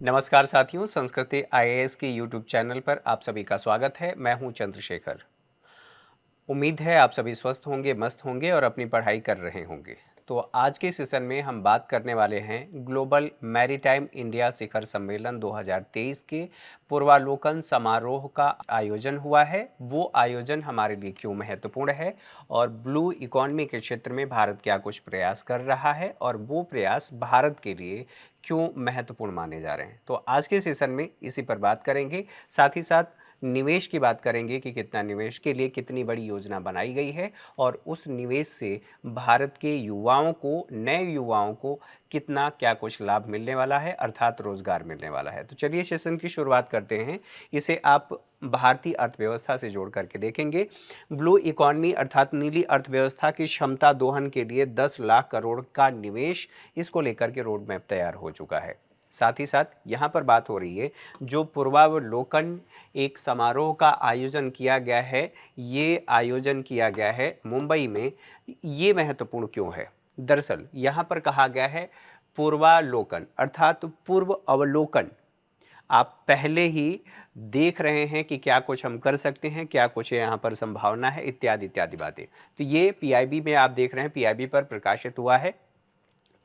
नमस्कार साथियों, संस्कृति आईएएस के यूट्यूब चैनल पर आप सभी का स्वागत है। मैं हूं चंद्रशेखर। उम्मीद है आप सभी स्वस्थ होंगे, मस्त होंगे और अपनी पढ़ाई कर रहे होंगे। तो आज के सेशन में हम बात करने वाले हैं ग्लोबल मैरीटाइम इंडिया शिखर सम्मेलन 2023 के पूर्वालोकन समारोह का आयोजन हुआ है। वो आयोजन हमारे लिए क्यों महत्वपूर्ण है और ब्लू इकोनॉमी के क्षेत्र में भारत क्या कुछ प्रयास कर रहा है और वो प्रयास भारत के लिए क्यों महत्वपूर्ण माने जा रहे हैं। तो आज के सेशन में इसी पर बात करेंगे। साथ ही साथ निवेश की बात करेंगे कि कितना निवेश के लिए कितनी बड़ी योजना बनाई गई है और उस निवेश से भारत के युवाओं को, नए युवाओं को कितना क्या कुछ लाभ मिलने वाला है, अर्थात रोजगार मिलने वाला है। तो चलिए सेशन की शुरुआत करते हैं। इसे आप भारतीय अर्थव्यवस्था से जोड़ करके देखेंगे। ब्लू इकोनॉमी अर्थात नीली अर्थव्यवस्था की क्षमता दोहन के लिए 10 लाख करोड़ का निवेश, इसको लेकर के रोड मैप तैयार हो चुका है। साथ ही साथ यहाँ पर बात हो रही है जो पूर्वावलोकन एक समारोह का आयोजन किया गया है, ये आयोजन किया गया है मुंबई में। ये महत्वपूर्ण क्यों है? दरअसल यहाँ पर कहा गया है पूर्वालोकन अर्थात पूर्व अवलोकन। आप पहले ही देख रहे हैं कि क्या कुछ हम कर सकते हैं, क्या कुछ यहाँ पर संभावना है, इत्यादि इत्यादि बातें। तो ये पीआईबी में आप देख रहे हैं, पीआईबी पर प्रकाशित हुआ है।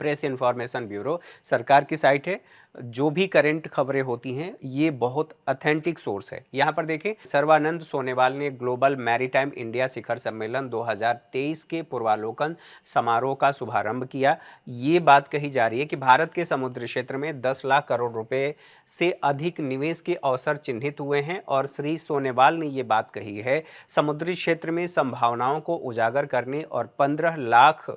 प्रेस इन्फॉर्मेशन ब्यूरो सरकार की साइट है। जो भी करंट खबरें होती हैं ये बहुत ऑथेंटिक सोर्स है। यहाँ पर देखें, सर्बानंद सोनोवाल ने ग्लोबल मैरीटाइम इंडिया शिखर सम्मेलन 2023 के पूर्वालोकन समारोह का शुभारंभ किया। ये बात कही जा रही है कि भारत के समुद्री क्षेत्र में 10 लाख करोड़ रुपए से अधिक निवेश के अवसर चिन्हित हुए हैं और श्री सोनोवाल ने ये बात कही है समुद्री क्षेत्र में संभावनाओं को उजागर करने और 15 लाख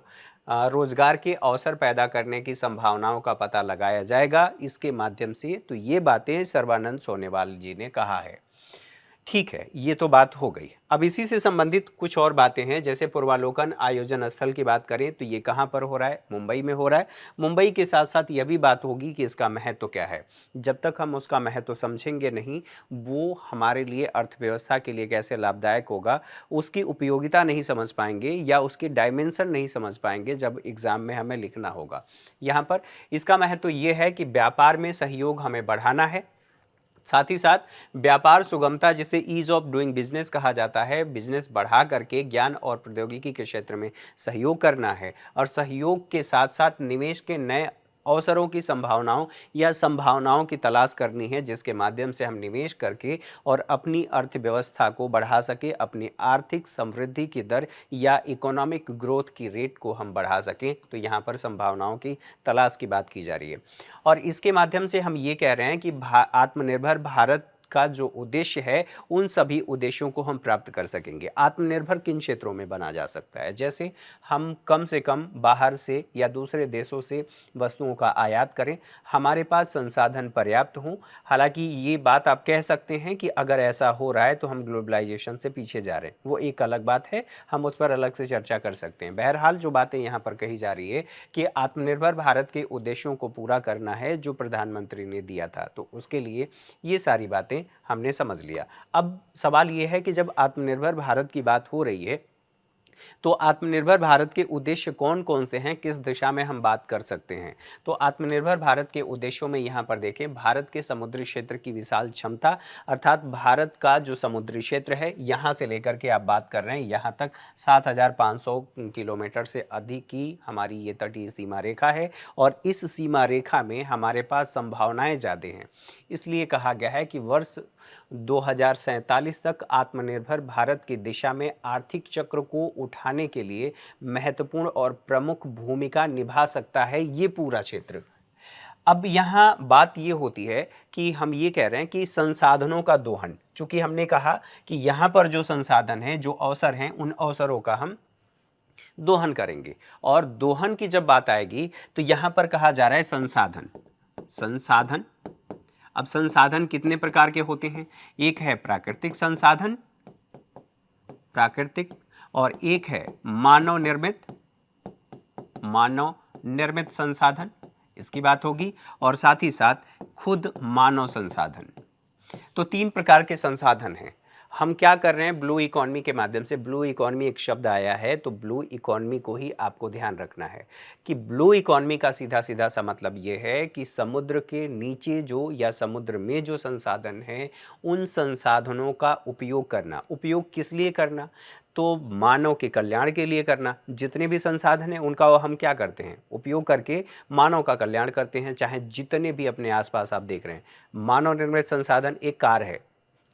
रोजगार के अवसर पैदा करने की संभावनाओं का पता लगाया जाएगा इसके माध्यम से। तो ये बातें सर्बानंद सोनोवाल जी ने कहा है। ठीक है, ये तो बात हो गई। अब इसी से संबंधित कुछ और बातें हैं, जैसे पूर्वालोकन आयोजन स्थल की बात करें तो ये कहाँ पर हो रहा है? मुंबई में हो रहा है। मुंबई के साथ साथ यह भी बात होगी कि इसका महत्व क्या है। जब तक हम उसका महत्व समझेंगे नहीं, वो हमारे लिए अर्थव्यवस्था के लिए कैसे लाभदायक होगा, उसकी उपयोगिता नहीं समझ पाएंगे या उसकी डायमेंशन नहीं समझ पाएंगे जब एग्ज़ाम में हमें लिखना होगा। यहाँ पर इसका महत्व ये है कि व्यापार में सहयोग हमें बढ़ाना है। साथ ही साथ व्यापार सुगमता, जिसे ईज ऑफ डूइंग बिजनेस कहा जाता है, बिजनेस बढ़ा करके ज्ञान और प्रौद्योगिकी के क्षेत्र में सहयोग करना है और सहयोग के साथ साथ निवेश के नए अवसरों की संभावनाओं की तलाश करनी है, जिसके माध्यम से हम निवेश करके और अपनी अर्थव्यवस्था को बढ़ा सके, अपनी आर्थिक समृद्धि की दर या इकोनॉमिक ग्रोथ की रेट को हम बढ़ा सकें। तो यहाँ पर संभावनाओं की तलाश की बात की जा रही है और इसके माध्यम से हम ये कह रहे हैं कि आत्मनिर्भर भारत का जो उद्देश्य है उन सभी उद्देश्यों को हम प्राप्त कर सकेंगे। आत्मनिर्भर किन क्षेत्रों में बना जा सकता है? जैसे हम कम से कम बाहर से या दूसरे देशों से वस्तुओं का आयात करें, हमारे पास संसाधन पर्याप्त हों। हालांकि ये बात आप कह सकते हैं कि अगर ऐसा हो रहा है तो हम ग्लोबलाइजेशन से पीछे जा रहे हैं, वो एक अलग बात है, हम उस पर अलग से चर्चा कर सकते हैं। बहरहाल जो बातें यहाँ पर कही जा रही है कि आत्मनिर्भर भारत के उद्देश्यों को पूरा करना है जो प्रधानमंत्री ने दिया था, तो उसके लिए ये सारी बातें हमने समझ लिया। अब सवाल यह है कि जब आत्मनिर्भर भारत की बात हो रही है तो आत्मनिर्भर भारत के उद्देश्य कौन कौन से हैं, किस दिशा में हम बात कर सकते हैं? तो आत्मनिर्भर भारत के उद्देश्यों में यहाँ पर देखें, भारत के समुद्री क्षेत्र की विशाल क्षमता, अर्थात भारत का जो समुद्री क्षेत्र है यहाँ से लेकर के आप बात कर रहे हैं यहाँ तक 7,500 किलोमीटर से अधिक की हमारी ये तटीय सीमा रेखा है और इस सीमा रेखा में हमारे पास संभावनाएं ज़्यादा हैं। इसलिए कहा गया है कि वर्ष 2047 तक आत्मनिर्भर भारत की दिशा में आर्थिक चक्र को उठाने के लिए महत्वपूर्ण और प्रमुख भूमिका निभा सकता है ये पूरा क्षेत्र। अब यहाँ बात ये होती है कि हम ये कह रहे हैं कि संसाधनों का दोहन, चूंकि हमने कहा कि यहाँ पर जो संसाधन हैं, जो अवसर हैं, उन अवसरों का हम दोहन करेंगे और दोहन की जब बात आएगी तो यहाँ पर कहा जा रहा है संसाधन। अब संसाधन कितने प्रकार के होते हैं? एक है प्राकृतिक संसाधन, और एक है मानव निर्मित संसाधन, इसकी बात होगी, और साथ ही साथ खुद मानव संसाधन। तो 3 प्रकार के संसाधन हैं। हम क्या कर रहे हैं ब्लू इकॉनमी के माध्यम से। ब्लू इकॉनमी एक शब्द आया है, तो ब्लू इकॉनमी को ही आपको ध्यान रखना है कि ब्लू इकॉनमी का सीधा सीधा सा मतलब ये है कि समुद्र के नीचे जो या समुद्र में जो संसाधन हैं उन संसाधनों का उपयोग करना। उपयोग किस लिए करना? तो मानव के कल्याण के लिए करना। जितने भी संसाधन हैं उनका हम क्या करते हैं? उपयोग करके मानव का कल्याण करते हैं। चाहे जितने भी अपने आसपास आप देख रहे हैं, मानव निर्मित संसाधन एक कार है,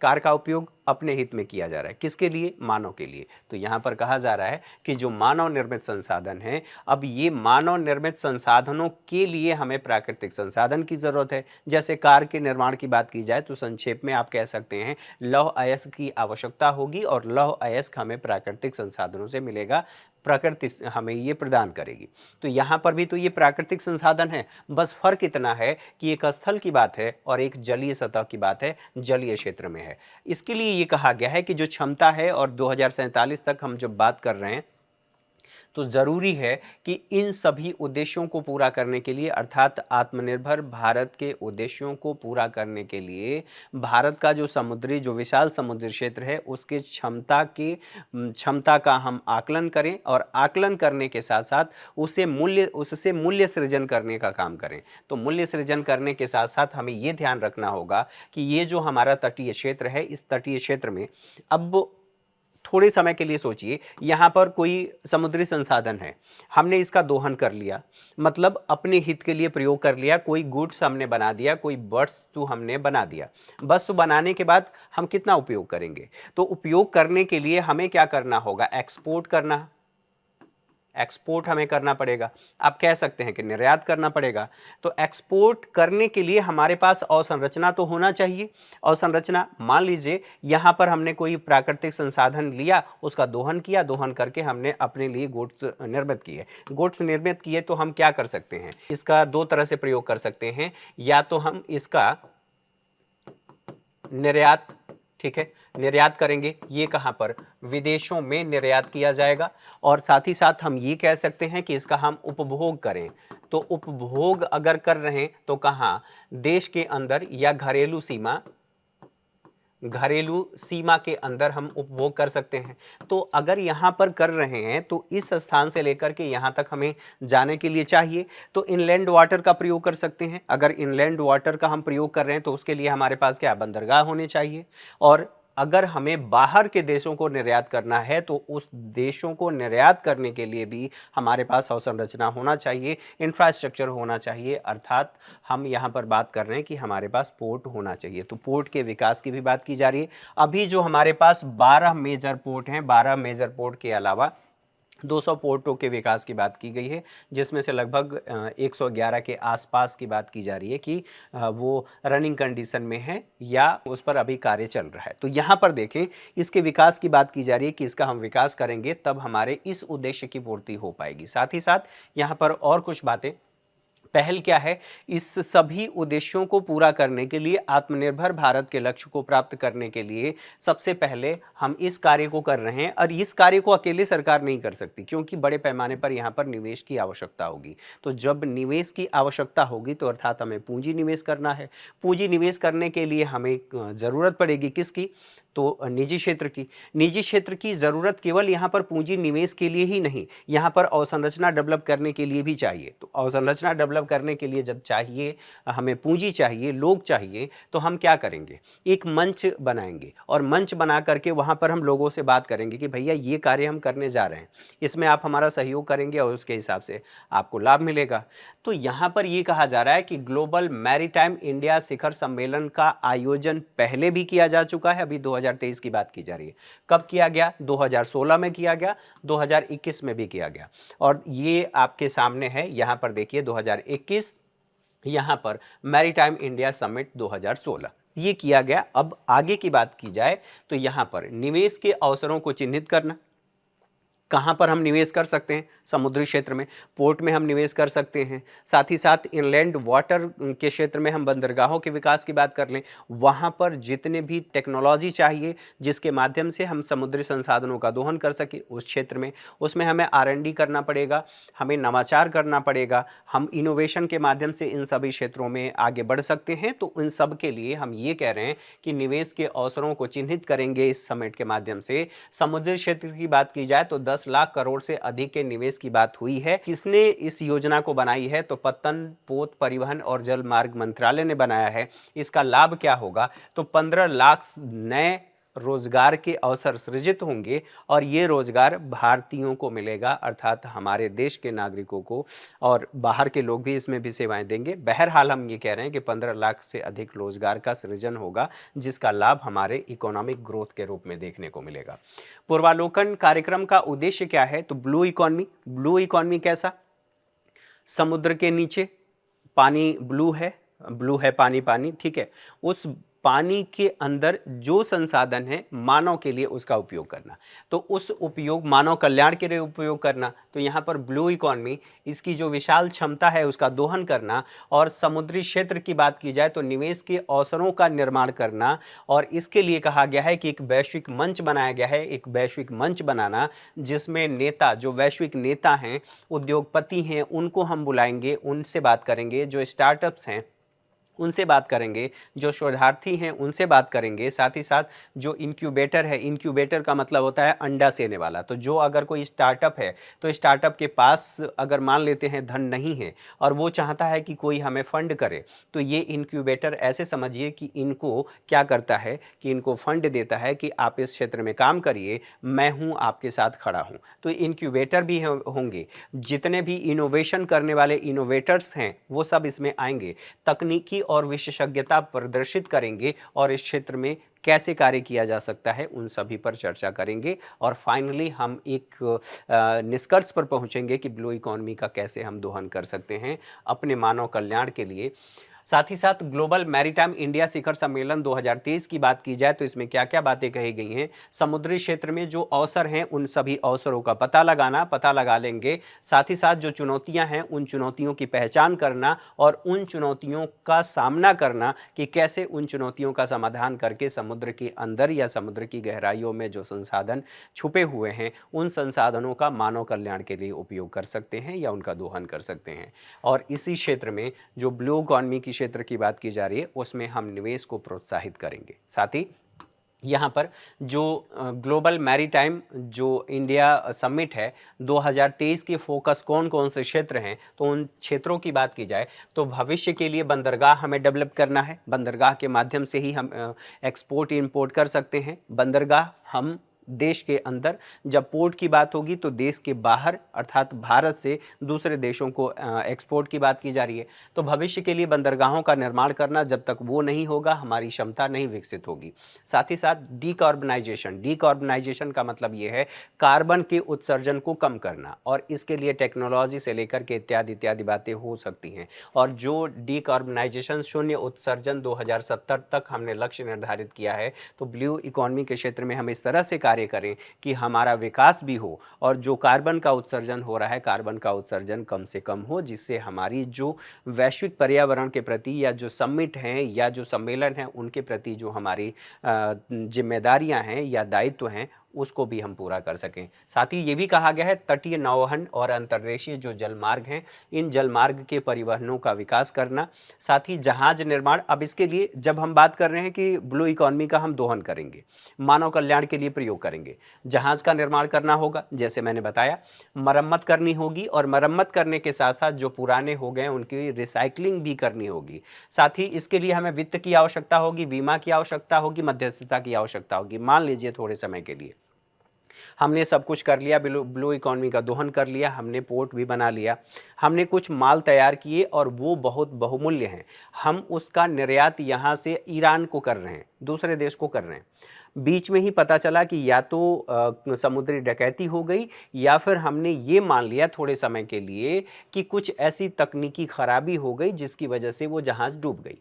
कार का उपयोग अपने हित में किया जा रहा है। किसके लिए? मानव के लिए। तो यहाँ पर कहा जा रहा है कि जो मानव निर्मित संसाधन हैं, अब ये मानव निर्मित संसाधनों के लिए हमें प्राकृतिक संसाधन की ज़रूरत है। जैसे कार के निर्माण की बात की जाए तो संक्षेप में आप कह सकते हैं लौह अयस्क की आवश्यकता होगी और लौह अयस्क हमें प्राकृतिक संसाधनों से मिलेगा, प्रकृति हमें ये प्रदान करेगी। तो यहाँ पर भी तो ये प्राकृतिक संसाधन है, बस फर्क इतना है कि एक स्थल की बात है और एक जलीय सतह की बात है, जलीय क्षेत्र में है। इसके लिए ये कहा गया है कि जो क्षमता है, और 2047 तक हम जब बात कर रहे हैं तो ज़रूरी है कि इन सभी उद्देश्यों को पूरा करने के लिए, अर्थात आत्मनिर्भर भारत के उद्देश्यों को पूरा करने के लिए भारत का जो समुद्री, जो विशाल समुद्री क्षेत्र है उसके क्षमता का हम आकलन करें और आकलन करने के साथ साथ उससे मूल्य सृजन करने का काम करें। तो मूल्य सृजन करने के साथ साथ हमें ये ध्यान रखना होगा कि ये जो हमारा तटीय क्षेत्र है, इस तटीय क्षेत्र में अब थोड़े समय के लिए सोचिए, यहाँ पर कोई समुद्री संसाधन है, हमने इसका दोहन कर लिया, मतलब अपने हित के लिए प्रयोग कर लिया, कोई गुड्स हमने बना दिया, कोई वस्तु हमने बना दिया। वस्तु बनाने के बाद हम कितना उपयोग करेंगे? तो उपयोग करने के लिए हमें क्या करना होगा? एक्सपोर्ट करना, एक्सपोर्ट हमें करना पड़ेगा। आप कह सकते हैं कि निर्यात करना पड़ेगा। तो एक्सपोर्ट करने के लिए हमारे पास अवसंरचना तो होना चाहिए। अवसंरचना, मान लीजिए यहाँ पर हमने कोई प्राकृतिक संसाधन लिया, उसका दोहन किया, दोहन करके हमने अपने लिए गुड्स निर्मित किए। गुड्स निर्मित किए तो हम क्या कर सकते हैं? इसका दो तरह से प्रयोग कर सकते हैं। या तो हम इसका निर्यात, ठीक है, निर्यात करेंगे। ये कहाँ पर? विदेशों में निर्यात किया जाएगा। और साथ ही साथ हम ये कह सकते हैं कि इसका हम उपभोग करें। तो उपभोग अगर कर रहे हैं तो कहाँ? देश के अंदर या घरेलू सीमा के अंदर हम उपभोग कर सकते हैं। तो अगर यहाँ पर कर रहे हैं तो इस स्थान से लेकर के यहाँ तक हमें जाने के लिए चाहिए तो इनलैंड वाटर का प्रयोग कर सकते हैं। अगर इनलैंड वाटर का हम प्रयोग कर रहे हैं तो उसके लिए हमारे पास क्या? बंदरगाह होने चाहिए। और अगर हमें बाहर के देशों को निर्यात करना है तो उस देशों को निर्यात करने के लिए भी हमारे पास अवसंरचना होना चाहिए, इंफ्रास्ट्रक्चर होना चाहिए। अर्थात हम यहाँ पर बात कर रहे हैं कि हमारे पास पोर्ट होना चाहिए। तो पोर्ट के विकास की भी बात की जा रही है। अभी जो हमारे पास 12 मेजर पोर्ट हैं, 12 मेजर पोर्ट के अलावा 200 पोर्टों के विकास की बात की गई है, जिसमें से लगभग 111 के आसपास की बात की जा रही है कि वो रनिंग कंडीशन में है या उस पर अभी कार्य चल रहा है। तो यहाँ पर देखें, इसके विकास की बात की जा रही है कि इसका हम विकास करेंगे तब हमारे इस उद्देश्य की पूर्ति हो पाएगी। साथ ही साथ यहाँ पर और कुछ बातें, पहल क्या है? इस सभी उद्देश्यों को पूरा करने के लिए, आत्मनिर्भर भारत के लक्ष्य को प्राप्त करने के लिए सबसे पहले हम इस कार्य को कर रहे हैं। और इस कार्य को अकेले सरकार नहीं कर सकती, क्योंकि बड़े पैमाने पर यहाँ पर निवेश की आवश्यकता होगी। तो जब निवेश की आवश्यकता होगी तो अर्थात हमें पूंजी निवेश करना है। पूंजी निवेश करने के लिए हमें ज़रूरत पड़ेगी किसकी? तो निजी क्षेत्र की। निजी क्षेत्र की ज़रूरत केवल यहाँ पर पूंजी निवेश के लिए ही नहीं, यहाँ पर अवसंरचना डेवलप करने के लिए भी चाहिए। तो अवसंरचना डेवलप करने के लिए जब चाहिए, हमें पूंजी चाहिए, लोग चाहिए, तो हम क्या करेंगे? एक मंच बनाएंगे और मंच बना करके वहाँ पर हम लोगों से बात करेंगे कि भैया ये कार्य हम करने जा रहे हैं, इसमें आप हमारा सहयोग करेंगे और उसके हिसाब से आपको लाभ मिलेगा। तो यहाँ पर ये कहा जा रहा है कि ग्लोबल मैरीटाइम इंडिया शिखर सम्मेलन का आयोजन पहले भी किया जा चुका है। अभी 2023 की बात की जा रही है। कब किया गया? 2016 में किया गया, 2021 में भी किया गया। और ये आपके सामने है, यहाँ पर देखिए 2021, यहाँ पर मैरीटाइम इंडिया समिट 2016 ये किया गया। अब आगे की बात की जाए तो यहाँ पर निवेश के अवसरों को चिन्हित करना, कहाँ पर हम निवेश कर सकते हैं? समुद्री क्षेत्र में, पोर्ट में हम निवेश कर सकते हैं। साथ ही साथ इनलैंड वाटर के क्षेत्र में हम बंदरगाहों के विकास की बात कर लें, वहाँ पर जितने भी टेक्नोलॉजी चाहिए जिसके माध्यम से हम समुद्री संसाधनों का दोहन कर सकें, उस क्षेत्र में उसमें हमें R&D करना पड़ेगा, हमें नवाचार करना पड़ेगा, हम इनोवेशन के माध्यम से इन सभी क्षेत्रों में आगे बढ़ सकते हैं। तो उन सब के लिए हम ये कह रहे हैं कि निवेश के अवसरों को चिन्हित करेंगे इस समिट के माध्यम से। समुद्री क्षेत्र की बात की जाए तो 10 लाख करोड़ से अधिक के निवेश की बात हुई है। किसने इस योजना को बनाई है? तो पत्तन, पोत, परिवहन और जल मार्ग मंत्रालय ने बनाया है। इसका लाभ क्या होगा? तो 15 लाख नए रोजगार के अवसर सृजित होंगे और ये रोजगार भारतीयों को मिलेगा, अर्थात हमारे देश के नागरिकों को, और बाहर के लोग भी इसमें भी सेवाएं देंगे। बहरहाल हम ये कह रहे हैं कि 15 लाख से अधिक रोजगार का सृजन होगा, जिसका लाभ हमारे इकोनॉमिक ग्रोथ के रूप में देखने को मिलेगा। पूर्वालोकन कार्यक्रम का उद्देश्य क्या है? तो ब्लू इकोनॉमी। ब्लू इकोनॉमी कैसा? समुद्र के नीचे पानी ब्लू है पानी पानी, ठीक है। उस पानी के अंदर जो संसाधन है मानव के लिए उसका उपयोग करना, तो उस उपयोग मानव कल्याण के लिए उपयोग करना। तो यहाँ पर ब्लू इकोनॉमी, इसकी जो विशाल क्षमता है उसका दोहन करना, और समुद्री क्षेत्र की बात की जाए तो निवेश के अवसरों का निर्माण करना। और इसके लिए कहा गया है कि एक वैश्विक मंच बनाया गया है, एक वैश्विक मंच बनाना जिसमें नेता, जो वैश्विक नेता हैं, उद्योगपति हैं, उनको हम बुलाएंगे, उनसे बात करेंगे, जो स्टार्टअप्स हैं उनसे बात करेंगे, जो शोधार्थी हैं उनसे बात करेंगे, साथ ही साथ जो इंक्यूबेटर है, इंक्यूबेटर का मतलब होता है अंडा सेने वाला। तो जो अगर कोई स्टार्टअप है तो स्टार्टअप के पास अगर मान लेते हैं धन नहीं है और वो चाहता है कि कोई हमें फंड करे, तो ये इंक्यूबेटर ऐसे समझिए कि इनको क्या करता है कि इनको फंड देता है कि आप इस क्षेत्र में काम करिए, मैं हूँ आपके साथ खड़ा हूँ। तो इंक्यूबेटर भी होंगे, जितने भी इनोवेशन करने वाले इनोवेटर्स हैं वो सब इसमें आएंगे, तकनीकी और विशेषज्ञता प्रदर्शित करेंगे और इस क्षेत्र में कैसे कार्य किया जा सकता है उन सभी पर चर्चा करेंगे। और फाइनली हम एक निष्कर्ष पर पहुंचेंगे कि ब्लू इकोनॉमी का कैसे हम दोहन कर सकते हैं अपने मानव कल्याण के लिए। साथ ही साथ ग्लोबल मैरीटाइम इंडिया शिखर सम्मेलन 2023 की बात की जाए तो इसमें क्या क्या बातें कही गई हैं? समुद्री क्षेत्र में जो अवसर हैं उन सभी अवसरों का पता लगा लेंगे। साथ ही साथ जो चुनौतियां हैं उन चुनौतियों की पहचान करना और उन चुनौतियों का सामना करना कि कैसे उन चुनौतियों का समाधान करके समुद्र के अंदर या समुद्र की गहराइयों में जो संसाधन छुपे हुए हैं उन संसाधनों का मानव कल्याण के लिए उपयोग कर सकते हैं या उनका दोहन कर सकते हैं। और इसी क्षेत्र में जो ब्लू इकोनॉमी की क्षेत्र की बात की जा रही है उसमें हम निवेश को प्रोत्साहित करेंगे। साथ ही यहाँ पर जो ग्लोबल मैरीटाइम जो इंडिया समिट है 2023 के फोकस कौन कौन से क्षेत्र हैं, तो उन क्षेत्रों की बात की जाए तो भविष्य के लिए बंदरगाह हमें डेवलप करना है। बंदरगाह के माध्यम से ही हम एक्सपोर्ट इंपोर्ट कर सकते हैं। बंदरगाह हम देश के अंदर, जब पोर्ट की बात होगी तो देश के बाहर अर्थात भारत से दूसरे देशों को एक्सपोर्ट की बात की जा रही है। तो भविष्य के लिए बंदरगाहों का निर्माण करना, जब तक वो नहीं होगा हमारी क्षमता नहीं विकसित होगी। साथ ही साथ डीकार्बनाइजेशन का मतलब ये है कार्बन के उत्सर्जन को कम करना, और इसके लिए टेक्नोलॉजी से लेकर के इत्यादि इत्यादि बातें हो सकती हैं। और जो डीकार्बनाइजेशन, शून्य उत्सर्जन 2070 तक हमने लक्ष्य निर्धारित किया है, तो ब्लू इकोनॉमी के क्षेत्र में हम इस तरह से कार्य करें कि हमारा विकास भी हो और जो कार्बन का उत्सर्जन हो रहा है कार्बन का उत्सर्जन कम से कम हो, जिससे हमारी जो वैश्विक पर्यावरण के प्रति या जो समिट हैं या जो सम्मेलन हैं उनके प्रति जो हमारी जिम्मेदारियां हैं या दायित्व हैं उसको भी हम पूरा कर सकें। साथ ही ये भी कहा गया है तटीय नौवहन और अंतर्देशीय जो जलमार्ग हैं इन जलमार्ग के परिवहनों का विकास करना। साथ ही जहाज निर्माण, अब इसके लिए जब हम बात कर रहे हैं कि ब्लू इकोनॉमी का हम दोहन करेंगे, मानव कल्याण के लिए प्रयोग करेंगे, जहाज का निर्माण करना होगा, जैसे मैंने बताया मरम्मत करनी होगी, और मरम्मत करने के साथ साथ जो पुराने हो गए उनकी रिसाइकलिंग भी करनी होगी। साथ ही इसके लिए हमें वित्त की आवश्यकता होगी, बीमा की आवश्यकता होगी, मध्यस्थता की आवश्यकता होगी। मान लीजिए थोड़े समय के लिए हमने सब कुछ कर लिया, ब्लू इकोनॉमी का दोहन कर लिया, हमने पोर्ट भी बना लिया, हमने कुछ माल तैयार किए और वो बहुत बहुमूल्य हैं, हम उसका निर्यात यहाँ से ईरान को कर रहे हैं, दूसरे देश को कर रहे हैं। बीच में ही पता चला कि या तो समुद्री डकैती हो गई या फिर हमने ये मान लिया थोड़े समय के लिए कि कुछ ऐसी तकनीकी खराबी हो गई जिसकी वजह से वो जहाज़ डूब गई।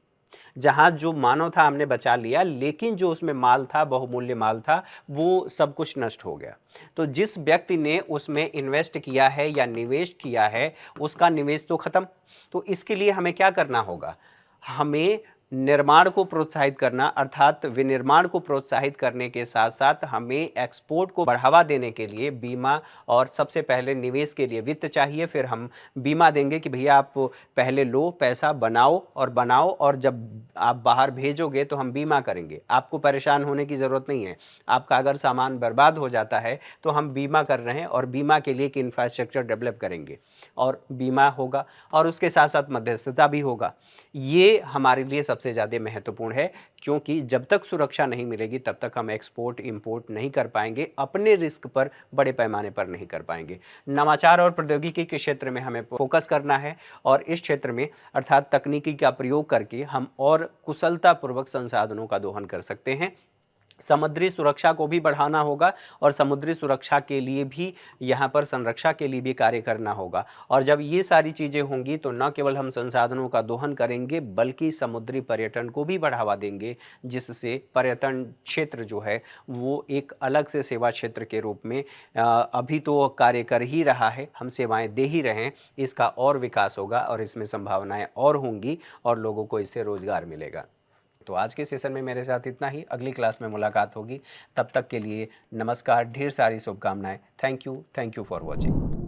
जहाँ जो मानव था हमने बचा लिया, लेकिन जो उसमें माल था, बहुमूल्य माल था, वो सब कुछ नष्ट हो गया। तो जिस व्यक्ति ने उसमें इन्वेस्ट किया है या निवेश किया है, उसका निवेश तो खत्म। तो इसके लिए हमें क्या करना होगा? हमें निर्माण को प्रोत्साहित करना, अर्थात विनिर्माण को प्रोत्साहित करने के साथ साथ हमें एक्सपोर्ट को बढ़ावा देने के लिए बीमा, और सबसे पहले निवेश के लिए वित्त चाहिए। फिर हम बीमा देंगे कि भैया आप पहले लो, पैसा बनाओ और जब आप बाहर भेजोगे तो हम बीमा करेंगे। आपको परेशान होने की ज़रूरत नहीं है। आपका अगर सामान बर्बाद हो जाता है तो हम बीमा कर रहे हैं, और बीमा के लिए एक इंफ्रास्ट्रक्चर डेवलप करेंगे, और बीमा होगा और उसके साथ साथ मध्यस्थता भी होगा। ये हमारे लिए सबसे ज़्यादा महत्वपूर्ण है, क्योंकि जब तक सुरक्षा नहीं मिलेगी तब तक हम एक्सपोर्ट इंपोर्ट नहीं कर पाएंगे, अपने रिस्क पर बड़े पैमाने पर नहीं कर पाएंगे। नवाचार और प्रौद्योगिकी के क्षेत्र में हमें फोकस करना है, और इस क्षेत्र में अर्थात तकनीकी का प्रयोग करके हम और कुशलतापूर्वक संसाधनों का दोहन कर सकते हैं। समुद्री सुरक्षा को भी बढ़ाना होगा, और समुद्री सुरक्षा के लिए भी यहाँ पर संरक्षा के लिए भी कार्य करना होगा। और जब ये सारी चीज़ें होंगी तो न केवल हम संसाधनों का दोहन करेंगे, बल्कि समुद्री पर्यटन को भी बढ़ावा देंगे, जिससे पर्यटन क्षेत्र जो है वो एक अलग से सेवा क्षेत्र के रूप में अभी तो कार्य कर ही रहा है, हम सेवाएं दे ही रहे हैं, इसका और विकास होगा और इसमें संभावनाएं और होंगी, और लोगों को इससे रोज़गार मिलेगा। तो आज के सेशन में मेरे साथ इतना ही। अगली क्लास में मुलाकात होगी। तब तक के लिए नमस्कार, ढेर सारी शुभकामनाएं। Thank you for watching.